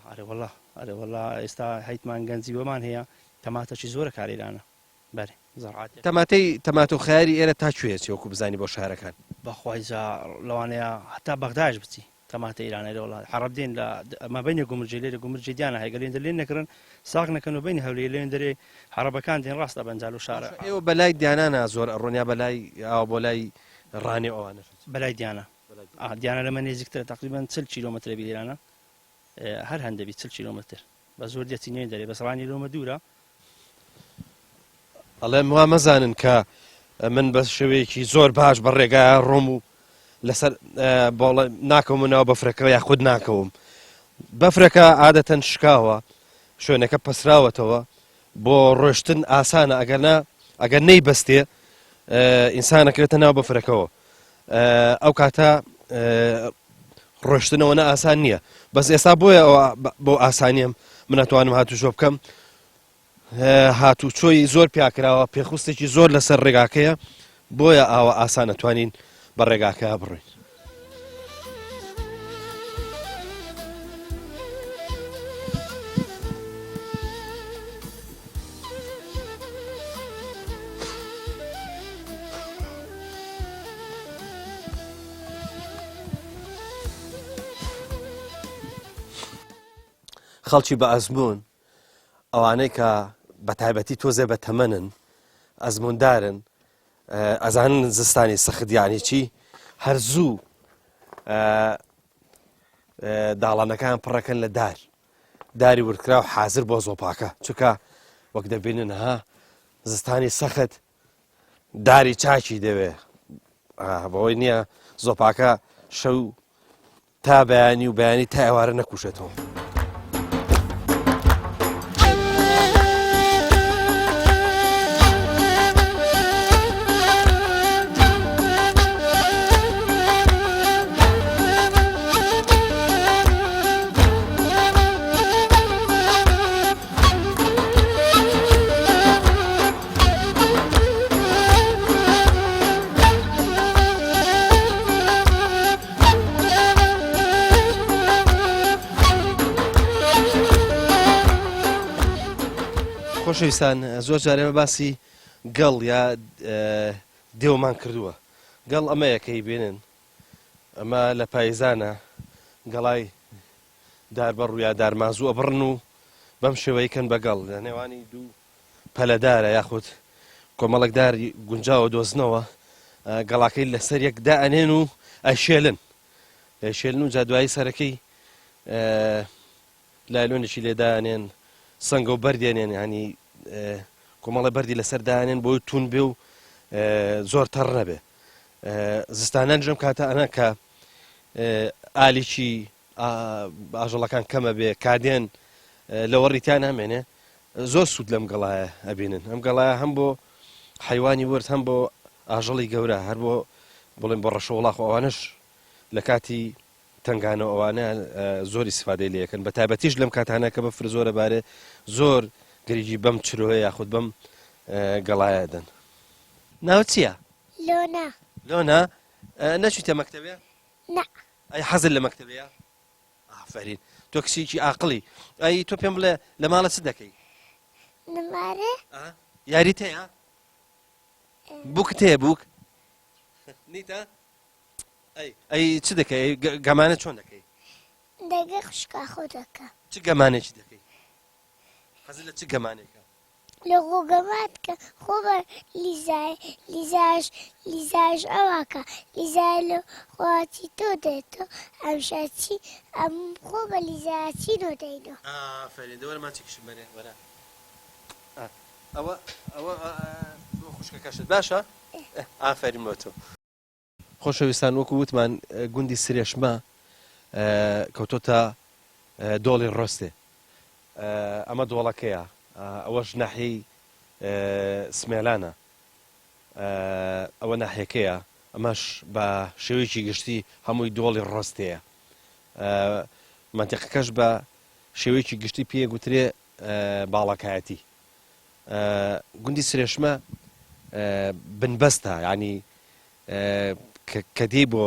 ئەرێ وەڵا ئێستا هەیتمان گەنجی بۆمان هەیە تەماتەشی زۆرە کارێرانە بەرێ زەڕات تەماتە و خیاری ئێرە تا کوێچی وەکو بزانی بۆ شارەکان بەخوای لەوانەیە هەتا بەغداش بچی تەماتە ئیرانە لەوڵات عەرەبدێن لە مەبەینە گومرجێ لێرە گومرجێ دیانە هەیە گەلێن لێن نەکردن ساغ نەکەن و بینی هەولێر لێن دەرێ عەرەبەکان دێن ڕاستە بەنجال و شارە ئێوە بەلای دیانانە زۆر ڕۆنیا بەلای ئاوا بۆ لای ڕانی ئەوانە بەلای دیانە دیانە لەمە نێزیکترە تقریبان 40 کیلۆمەتر لێرانە هەر هەندەبی 40 کیلۆمەتر بە زۆر دێتی نوێن دەرێ بەس ڕانی لۆمە دوورە ئەڵێ وا مەزانن کە من بە شێوەیەکی زۆر باش بە ڕێگای ڕۆم و لەسەر ناکەومەوە بەفرەکە یاخود ناکەوم بەفرەکە عادەتەن شکاوە شوێنەکە پەسراوەتەوە بۆ ڕۆشتن ئاسانە ئەگەر نەی بەستێ ئینسانەکرێتە ناو بەفرەکەەوە ئەو کاتە ڕۆشتنەوەنە ئاسان نییە بەس ئێستا بۆیە بۆ ئاسانیم من ئەتوانم هاتوچۆ بکەم هاتوچۆی زۆر پیاکراوە پێخستێکی زۆر لەسەر ڕێگاکەیە بۆیە ئاوە ئاسان ئەتوانین بە ڕێگاکە بڕۆین خەڵکی بە ئەزمون ئەوانەی کە بە تایبەتی تۆزێ بە تەمەنن ئەزموندارن ئەزانن زستانی سەختیانی چی هەر زوو داڵانەکان پڕەکەن لە داری وردکرا و حازر بۆ زۆپاکە چکە وەک دەبینن ها زستانی سەخت داری چاکی دەوێ بەوەی نییە زۆپاکە شەو تا بەیانی و بەیانی تا ئێوارە نەکوشێتەوە خۆشەویستان زۆر جارێمە باسی گەڵ یا دێومان کردووە گەڵ ئەمەیەکەی بێنن ئەمە لە پایزانە گەڵای داربەڕ و یا دارمازوو ئەبڕن و بەم شێوەیەکەن بە گەڵ لە نێوانی دوو پەلەدارە یاخود کۆمەڵێک داری گونجاوە دۆزنەوە گەڵاکەی لەسەر یەک دائەنێن و ئەشێلن و جادوایی سەرەکەی لایلۆنێکی لێدانێن سنگ و بەردێنێن ینی کۆمەڵە بەردی لەسەر دانێن بۆی تون بێ و زۆر تەڕ نەبێ زستانان ژەم کاتە ئەنە کە ئالیکی ئاژەڵەکان کەمە بێ کادێن لەوە ڕیتیان هەمێنێ زۆر سوود لەم گەڵایە ئەبینن ئەم گەڵایە هەم بۆ حیوانی ورد هەم بۆ ئاژەڵی گەورە هەر بۆ بڵێن بە ڕەشەوەڵاخ ئەوانش لە کاتی تنگانە ئەوانە زۆری سفادەی لەکەن بە تایبەتیش لەم کاتانە کە بەفر زۆرە بارێ زۆر گریجی بەم چرۆە یاخود بەم گەڵایە دەن. ناو چییە؟ لۆنا. لۆنا نەچیتە مەکتەبێ؟ نە. ئەی حەزت لە مەکتەبەیە؟ ئافرین تۆ کچێکی عاقڵی. ئەی تۆ پێم بڵێ لە ماڵە چ دەکەی؟ نمارە؟ یاریت هەیە؟ بووکت هەیە بووک؟ نیتە؟ ئەی چ دەکەی؟ گەمانە چۆن دەکەی؟ دەگە خوشکا خۆ دەکە. چ گەمانێکی دەکەی؟ حەزت لە چ گەمانێکە؟ لە خۆگەمات کە خۆ بە لیزاژ ئەواکە لیزای لە خواتی تۆ دێتۆ ئەمشاچی ئەم خۆ بە لیزاچی نۆ دەینۆ. ئافرین دەوەرە ماچێکیشم بەرێ وەرە. ئەوە خوشکەکەشت باشە؟ ئافرین بۆ تۆ. خۆشەویستان وەکو وتمان گوندی سرێشمە کەوتۆتە دۆڵی ڕۆستێ. ئەمە دۆڵەکەیە ئەوەش ناحیەی سمێلانە ئەوە ناحیەکەیە ئەمەش بە شێوەیەکی گشتی هەمووی دۆڵی ڕۆستەیە. منتیقەکەش بە شێوەیەکی گشتی پێ گوترێ باڵەکایەتی. گوندی سرێشمە بنبەستە ینی کە دێ بۆ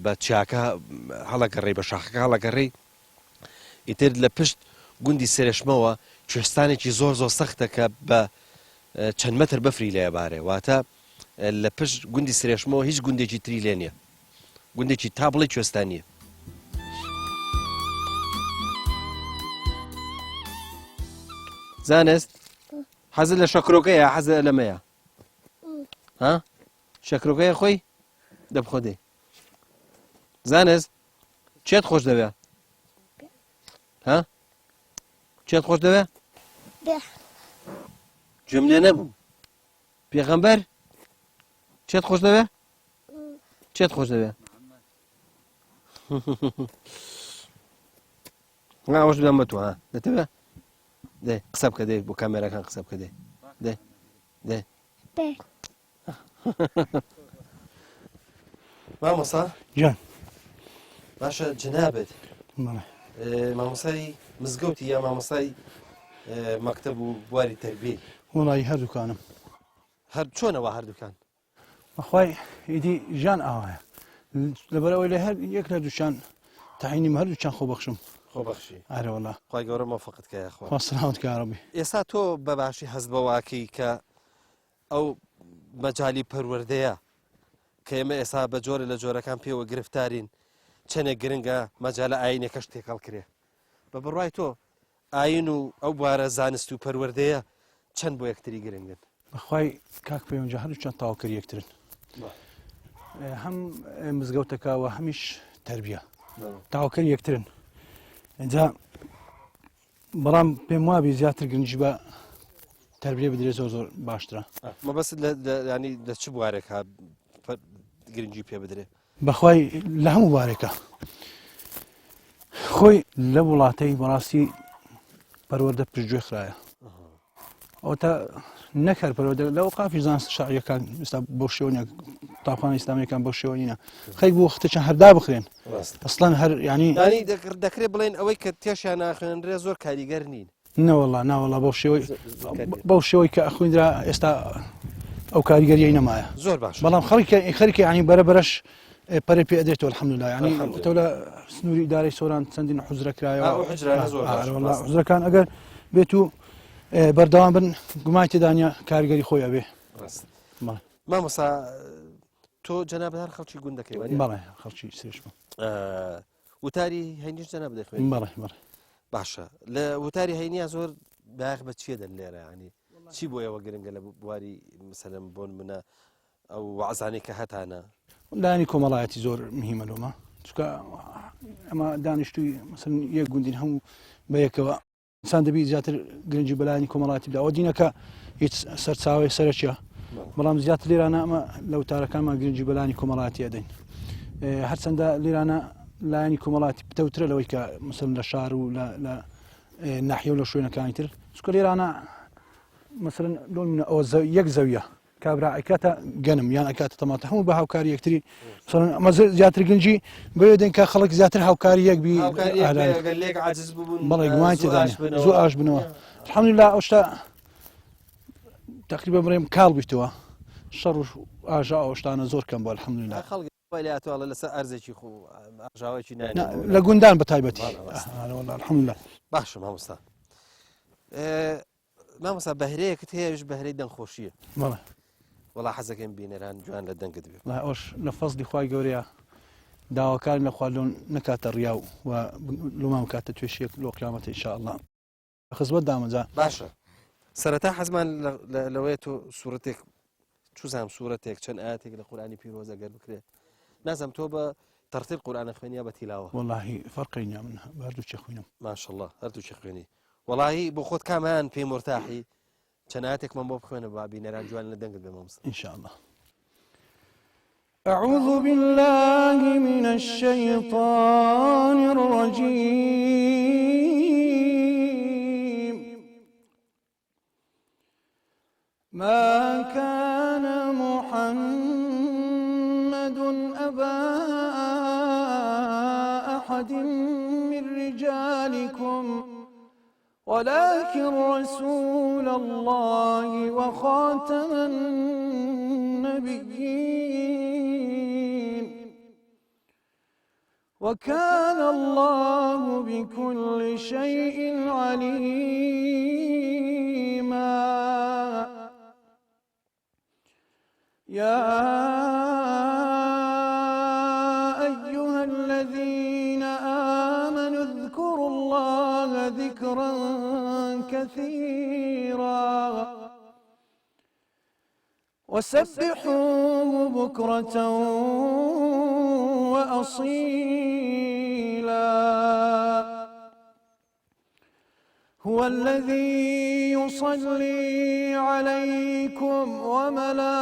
بە چیاکە هەڵەگەڕێ بە شاخەکە هەڵەگەڕێ ئیتر لە پشت گوندی سرێشمەوە کوێستانێکی زۆر زۆر سەختە کە بە چەند مەتر بەفری لێبارێ واتە لە پشت گوندی سرێشمەوە هیچ گوندێکی تری لێ نییە گوندێکی تا بڵێ کوێستانیە. زانست حەزت لە شەکرۆکەیە حەزت لەمەیە ها شەکرۆکەیە خۆی دەبخۆ دێ زانست چێت خۆش دەوێ ها چێت خۆش دەوێ گوێم لێ نەبوو پێغەمبەر چێت خۆش دەوێ چێت خۆش دەوێ ئەوەش بدەم بە تۆ ها دەتەوێ دێ قسە بکە دێ بۆ کامێرەکان قسە بکە دێ دێ دێ مامۆستا جان باشە جنابێت مامۆسای مزگەوتی یا مامۆسای مەکتەب و بواری تەربیە وڵی هەردووکانم هەر چۆنەوە هەردووکان بەخوای ئیدی ژان ئاوایە لەبەرەوەی لە هەر یەک لە دووچان تاعینیم هەردووچان خۆبەخشم خۆبەخشی ئارەوەڵا خی گەورە مۆفەقت کە یاخوا خواستراوت کارەبی ئێستا تۆ بەباشی هەست بەواکەی کە ئەو مەجای پەروەردەیە کە ئێمە ئێستا بە جۆرە لە جۆرەکان پێوە گرفتارین چەندێک گرنگە مەجالە ئاینێکەش تێکەڵ کرێ بە بڕوای تۆ ئاین و ئەو بوارە زانست و پەروەردەیە چەند بۆ یەکتری گرنگن بەخوای کاک پەیوەنجە هەردووچان تاواکەر یەکترن هەم مزگەوتەکەوە هەمیش تەربیە تاواکەر یەکترن اینجا بەڵام پێم وابی زیاتر گرنگی بە تەربیە بدرێت زۆر زۆر باشترە مەبەست ینی لە چ بوارێکە گرنگی پێ بدرێ بەخوای لە هەموو بارێکە خۆی لە وڵاتەی بەڕاستی پەروەردە پشتگوێ خرایە ئەو تا نەکار پەروەردە لەو قافی زانست شەعیەکان ئێستا بۆ شێوەیە قوتابخانەی ئیسلامیەکان بۆ شێوە نینە خەی بۆ وەختێکیان هەردا بخرێن ئەسڵەن هەر ینی دەکرێت بڵێن ئەوەی کە تێشیان ناخوێنرێ زۆر کاریگەر نین نەوەڵا ناوەڵا بەو شێوەی کە ئەخوێنرا ئێستا ئەو کاریگەریەی نەمایە زۆر باش بەڵام خەریکە ینی بەرەبەرەش پەرێ پێ ئەدرێتەوە الحەمدوللا ینی تۆ لە سنووری ئیدارەی سۆران چەندین حوزرە کرایەوە حوزرەکان ئەگەر بێت و بەردەوام بن گومای تێدانیا کارگەری خۆی ئەبێ مامۆستا تۆ جەنابەت هەر خەڵکی گوند دەکەی بەڵێ خەڵکی سرێشمە وتاری هەینیش جەنابەت دەخوێن بەڵێ باشە لە وتاری هەینیە زۆر باخ بە چیە دەن لێرە ینی چی بۆ ئێوە گرنگە لە بواری مەسەلەن بۆن منە ئەو وەعزانەی کە هەتانە لایانی کۆمەڵایەتی زۆر مهمە لۆمە چکە ئەمە دانیشتووی مەسەن یەک گوندین هەموو بەیەکەوە ئینسان دەبی زیاتر گرنگی بەلایانی کۆمەڵایەتی بدا ئەوە دینەکە هیچ سەرچاوی سەرچیە بەڵام زیاتر لێرانە ئەمە لە وتارەکانمان گرنگی بەلایانی کۆمەڵایەتی ئەدەین هەرچەندە لێرانە لایانی کۆمەڵایەتی پتەوترە لەوەی کە مەسەن لە شار و لە ناحیە و لە شوێنەکانی تر چکە لێرانە مەسەن لۆمینە ئەوە یەک زەویە كابرا ئەکاتە گەنم یان ئەکاتە تەماتە هەموو بە هاوکاری یەکتری ئەمە زیاتر گەنجی بۆیە دێن کە خەڵک زیاتر هاوکاری یەکبی لێک عاجز ببوون بەڵێ گومان تێدانێ زۆر ئاش بنەوە الحەمدوللا ئەو شتە تقریبا بڕێم کاڵ بیتەوە شەڕ و ئاژا ئەو شتانە زۆر کەم بووە الحەمدوللا خەڵکی لاتوانە لەسەر ئەرزێکی خۆ ئاژاوێکی لە گوندان بە تایبەتی الحەمدوللا باشە مامۆستا مامۆستا بەهرەیەکت هەیەش بەهرەی دەنگخۆشیە بەڵێ وەڵا حەزەکەم بینەران جوان لە دەنگت بێت ئەوش لە فەزلی خوای گەورەیە داواکاری لە خوالۆن نکاتە ڕیا و لۆمام کاتە توێشیەک لۆ قیامەتە ئینشاءالله خزمەت دامەجا باشە سەرەتا حەزمان لەوەیە تۆ سوورەتێک چوزام سوورەتێک چەند ئاەتێک لە قورئانی پیرۆزە گەر بکرێت نازم تۆ بە تەرتیب قورئانە خوێنیا بە تیلاوە وەڵاهی فەرقی نییە من هەردووچێ خوێنم ماشەڵڵا هەردووچی خوێنی وەڵاهی بۆ خۆت کامیان پێی مرتاحی چەند ئاەتێکمان بۆ بخوێنە با بینەران جوان لە دەنگت بێ مامۆستا ئینشاءالله أعوذ بالله من الشيطان الرجيم ما كان محمد أبا أحد من رجالكم ولكن رسول الله وخاتم النبيين وكان الله بكل شيء عليما يا أيها الذين آمنوا اذكروا الله ذكرا كثيرا وسبحوه بكرة وأصيلا هو الذي يصلي عليكم وملائكته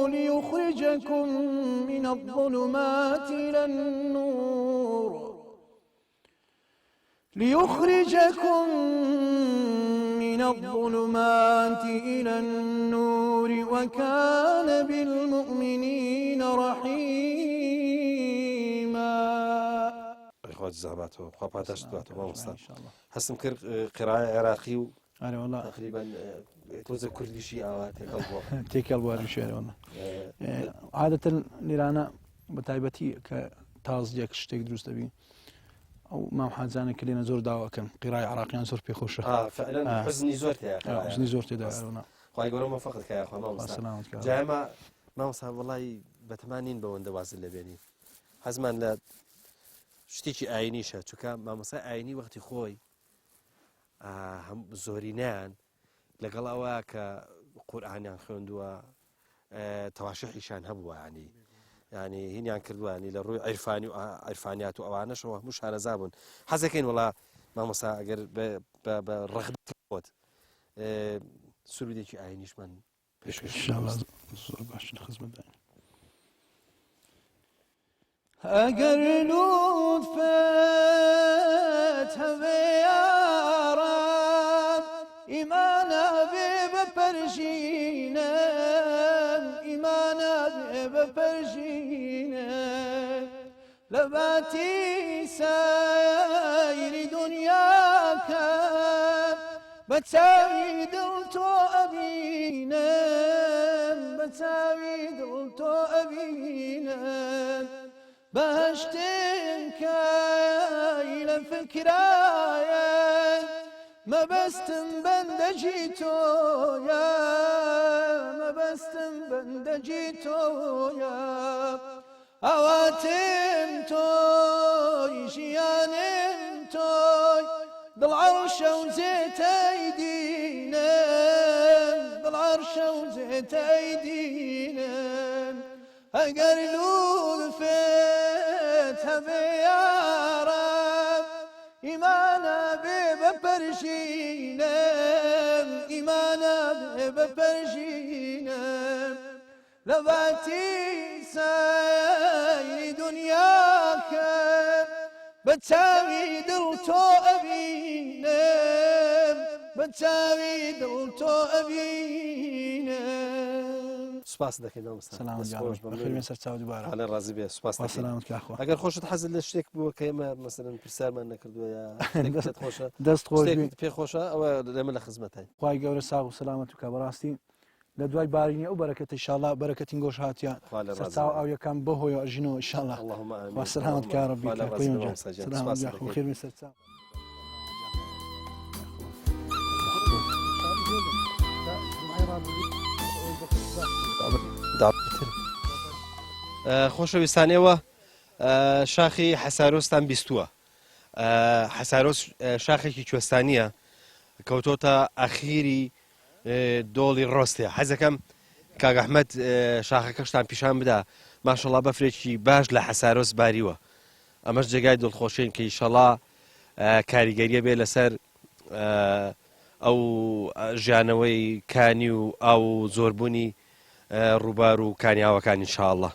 ليخرجكم من الظلمات إلى النور من الظلمات إلى النور وكان بالمؤمنين رحيما خواهد زعباته خواهد پاداشت باته مامۆستا هەستم کرد قراءة عراقي و تقريبا تۆزە کوردیشی ئاوا تێکەڵ بووە شوێنە والله عادەتەن لێرانە بە تایبەتی کە تازیەک شتێک دروست دەبی ئەو مام حاجانە کە لێنە زۆر داواکەن قیرای عراقیان زۆر پێخۆشە حزنی زۆر حزنی زۆر تێدا خی گەورە مەفەقت کە مامۆستا جایمە مامۆستا وەڵی بەتەمانین بەوەندە وازل لەبێنی حەزمان لە شتێکی ئاینیشە چونکە مامۆستا ئاینی وەختی خۆی زۆرینیان لەگەڵ ئەوە کە قورئانیان خوێندووە تەواشحیشان هەبووە ینی هینیان کردووانی لە ڕووی عیرفانی و عیرفانیات و ئەوانەشەوە هەموو شارەزا بوون حەزەکەین وڵا مامۆستا ئەگەر بە ڕەغبەت خۆت سروودێکی ئاینیشمان زۆر باش خزمەت داین ئەگەر لوتفت هەبێ یارم ئیمانە بێ بەپەرژینم ئیمانە بێ بەپەرژینم لە باتی سەیری دونیاکە بە چاوی دڵ تۆ ئەبینم بە چاوی دڵ تۆ ئەبینم بەهشتن کای لە فکرایە مەبەستم بەندەجی تۆیە مەبەستم بەندەجی تۆیە ئەواتم تۆی ژیانم تۆی دڵعەرشە و زێتەی دینم دڵعەرشە و زێتەی دینم ئەگەر لوتفت هەبێ یارم ئیمانە بێ بەپەرژینم ئیمانە بێ بەپەرژینم لە باتی سەیری دونیاکە بە چاوی دڵ تۆ ئەبینم بەچاوی دڵ تۆ ئەبینە سوپاس دەکەین سلام سەر چاو دووبارە حالە ڕازی بێ سوپاس ئەگەر خۆشت حەزت لە شتێک بووە کە ئێمە مەسەرەن پرسیارمان نەکردووە یا خۆشە دەست خۆش پێ خۆشە ئەوە لێمە لە خزمەتین خوای گەورە ساغ و سەلامەت و کە بەڕاستی لە دوای بارینی ئەو بەرەکەتە ئینشاءالله بەرەکەتین گۆش هاتیان سەرچاو ئاویەکان بەهۆی ئەژینەوە ئینشاءالله خوا سەلامەت کە ڕەبی خێر سەرچاو خۆشەویستانەوە شاخی حەسارۆستان بیستووە حەسارۆس شاخێکی کوێستانیە کەوتۆتە ئەخیری دۆڵی ڕۆستێ حەزەکەم کاک ئەحمەد شاخەکەشتان پیشان بدا ماشەڵڵا بەفرێکی باش لە حەسارۆس باریوە ئەمەش جێگای دڵخۆشین کە ئینشەڵڵا کاریگەریە بێ لەسەر ئەو ژیانەوەی کانی و ئاو زۆربوونی ڕووبار و کانیاوەکان ئینشاءالله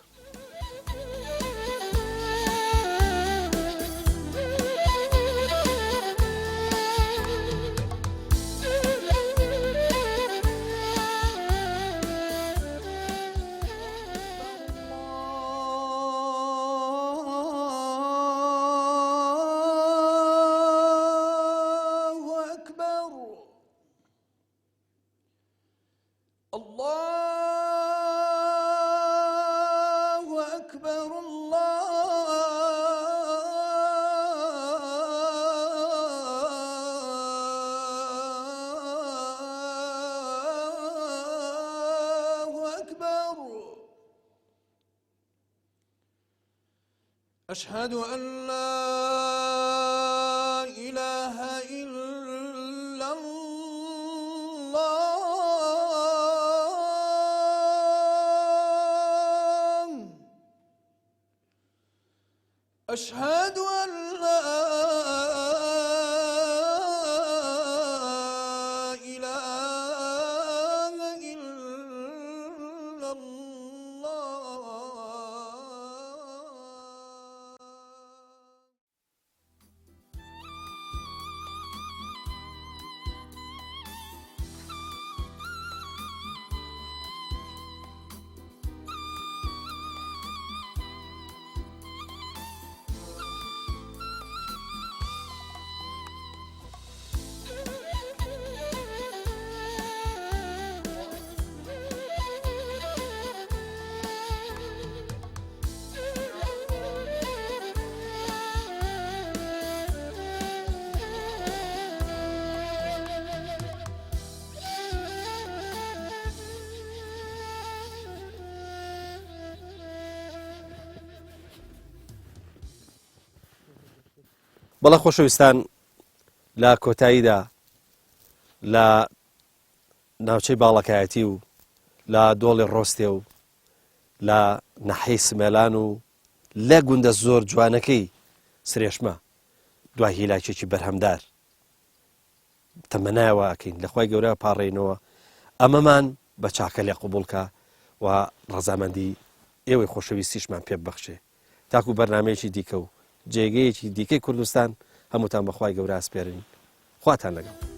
أشهد أن لا إله إلا الله أشهد أن لا إله إلا الله بەڵە خۆشەویستان لە کۆتاییدا لە ناوچەی باڵەکایەتی و لە دۆڵی ڕۆستێ و لە نەحەی سمێلان و لە گوندە زۆر جوانەکەی سرێشمە دوای هیلاکێکی بەرهەمدار تەمەنایەوە ئەکەین لەخوای گەورە پاڕێنەوە ئەمەمان بە چاکە لێ قوبوڵکە و ڕەزامەندی ئێوەی خۆشەویستیشمان پێ ببەخشێ تاکو بەرنامەیەکی دیکە و جێگەیەکی دیکەی کوردستان هەمووتان بەخوای گەورە ئاسپێرن خواتان لەگەڵ